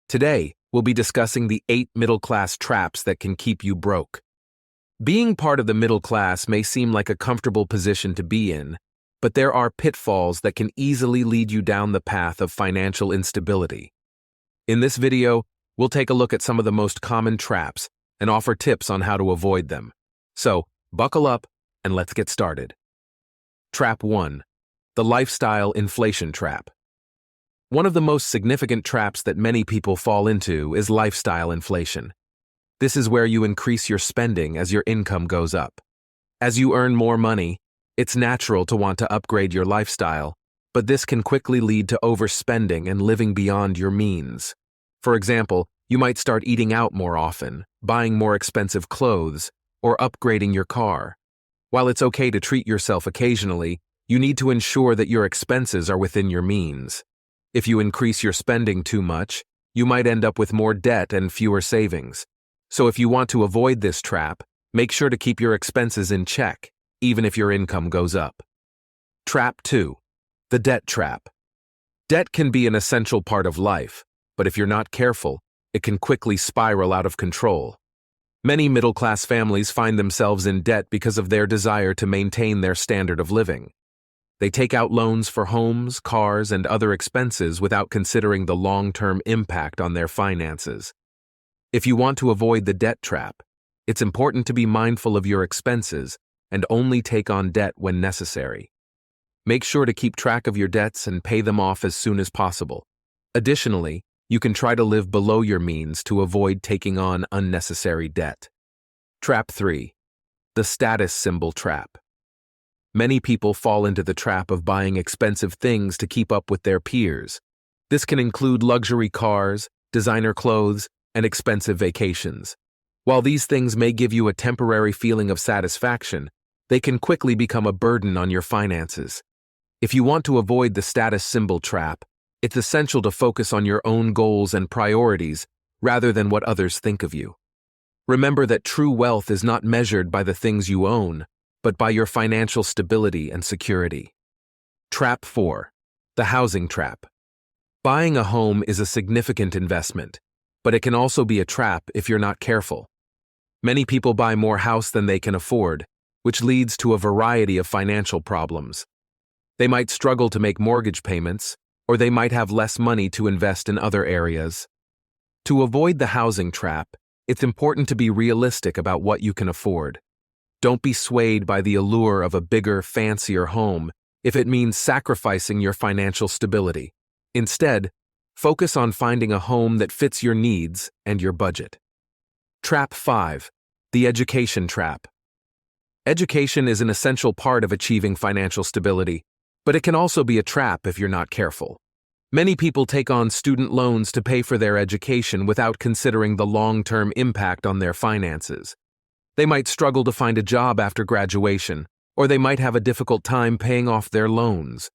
Today, we'll be discussing the 8 middle-class traps that can keep you broke. Being part of the middle class may seem like a comfortable position to be in, but there are pitfalls that can easily lead you down the path of financial instability. In this video, we'll take a look at some of the most common traps and offer tips on how to avoid them. So, buckle up and let's get started. Trap 1. The lifestyle inflation trap. One of the most significant traps that many people fall into is lifestyle inflation. This is where you increase your spending as your income goes up. As you earn more money, it's natural to want to upgrade your lifestyle, but this can quickly lead to overspending and living beyond your means. For example, you might start eating out more often, buying more expensive clothes, or upgrading your car. While it's okay to treat yourself occasionally, you need to ensure that your expenses are within your means. If you increase your spending too much, you might end up with more debt and fewer savings. So if you want to avoid this trap, make sure to keep your expenses in check, even if your income goes up. Trap 2. The debt trap. Debt can be an essential part of life, but if you're not careful, it can quickly spiral out of control. Many middle-class families find themselves in debt because of their desire to maintain their standard of living. They take out loans for homes, cars, and other expenses without considering the long-term impact on their finances. If you want to avoid the debt trap, it's important to be mindful of your expenses and only take on debt when necessary. Make sure to keep track of your debts and pay them off as soon as possible. Additionally, you can try to live below your means to avoid taking on unnecessary debt. Trap 3. The status symbol trap. Many people fall into the trap of buying expensive things to keep up with their peers. This can include luxury cars, designer clothes, and expensive vacations. While these things may give you a temporary feeling of satisfaction, they can quickly become a burden on your finances. If you want to avoid the status symbol trap, it's essential to focus on your own goals and priorities rather than what others think of you. Remember that true wealth is not measured by the things you own, but by your financial stability and security. Trap 4. The housing trap. Buying a home is a significant investment, but it can also be a trap if you're not careful. Many people buy more house than they can afford, which leads to a variety of financial problems. They might struggle to make mortgage payments, or they might have less money to invest in other areas. To avoid the housing trap, it's important to be realistic about what you can afford. Don't be swayed by the allure of a bigger, fancier home if it means sacrificing your financial stability. Instead, focus on finding a home that fits your needs and your budget. Trap 5. The education trap. Education is an essential part of achieving financial stability, but it can also be a trap if you're not careful. Many people take on student loans to pay for their education without considering the long-term impact on their finances. They might struggle to find a job after graduation, or they might have a difficult time paying off their loans.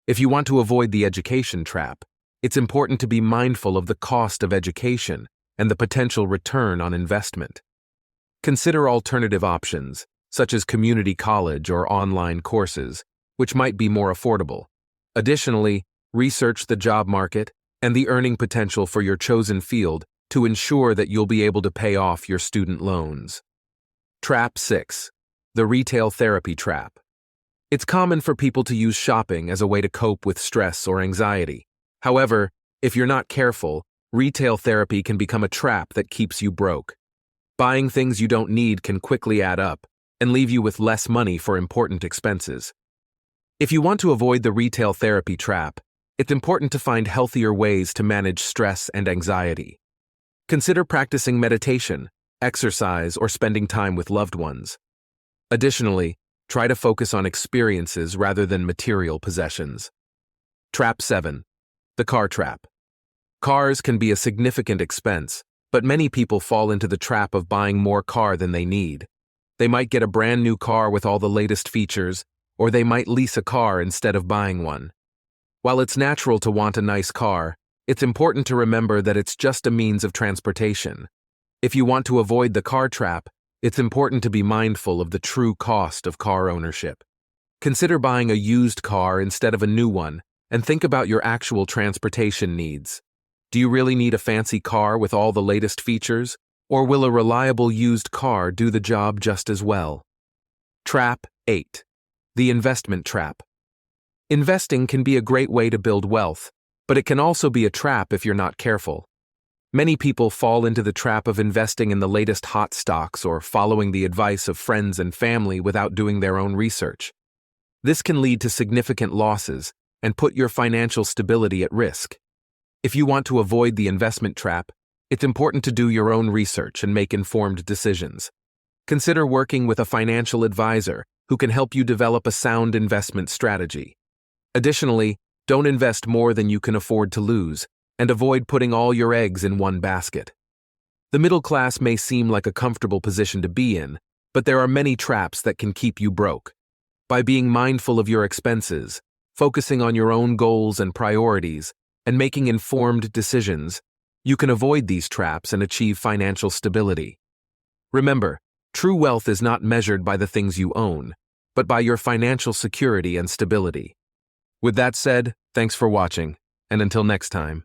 If you want to avoid the education trap, it's important to be mindful of the cost of education and the potential return on investment. Consider alternative options, such as community college or online courses, which might be more affordable. Additionally, research the job market and the earning potential for your chosen field to ensure that you'll be able to pay off your student loans. Trap 6. The retail therapy trap. It's common for people to use shopping as a way to cope with stress or anxiety. However, if you're not careful, retail therapy can become a trap that keeps you broke. Buying things you don't need can quickly add up and leave you with less money for important expenses. If you want to avoid the retail therapy trap, it's important to find healthier ways to manage stress and anxiety. Consider practicing meditation, exercise, or spending time with loved ones. Additionally, try to focus on experiences rather than material possessions. Trap 7. The car trap. Cars can be a significant expense, but many people fall into the trap of buying more car than they need. They might get a brand new car with all the latest features, or they might lease a car instead of buying one. While it's natural to want a nice car, it's important to remember that it's just a means of transportation. If you want to avoid the car trap, it's important to be mindful of the true cost of car ownership. Consider buying a used car instead of a new one, and think about your actual transportation needs. Do you really need a fancy car with all the latest features, or will a reliable used car do the job just as well? Trap 8. The investment trap. Investing can be a great way to build wealth, but it can also be a trap if you're not careful. Many people fall into the trap of investing in the latest hot stocks or following the advice of friends and family without doing their own research. This can lead to significant losses and put your financial stability at risk. If you want to avoid the investment trap, it's important to do your own research and make informed decisions. Consider working with a financial advisor who can help you develop a sound investment strategy. Additionally, don't invest more than you can afford to lose, and avoid putting all your eggs in one basket. The middle class may seem like a comfortable position to be in, but there are many traps that can keep you broke. By being mindful of your expenses, focusing on your own goals and priorities, and making informed decisions, you can avoid these traps and achieve financial stability. Remember, true wealth is not measured by the things you own, but by your financial security and stability. With that said, thanks for watching, and until next time.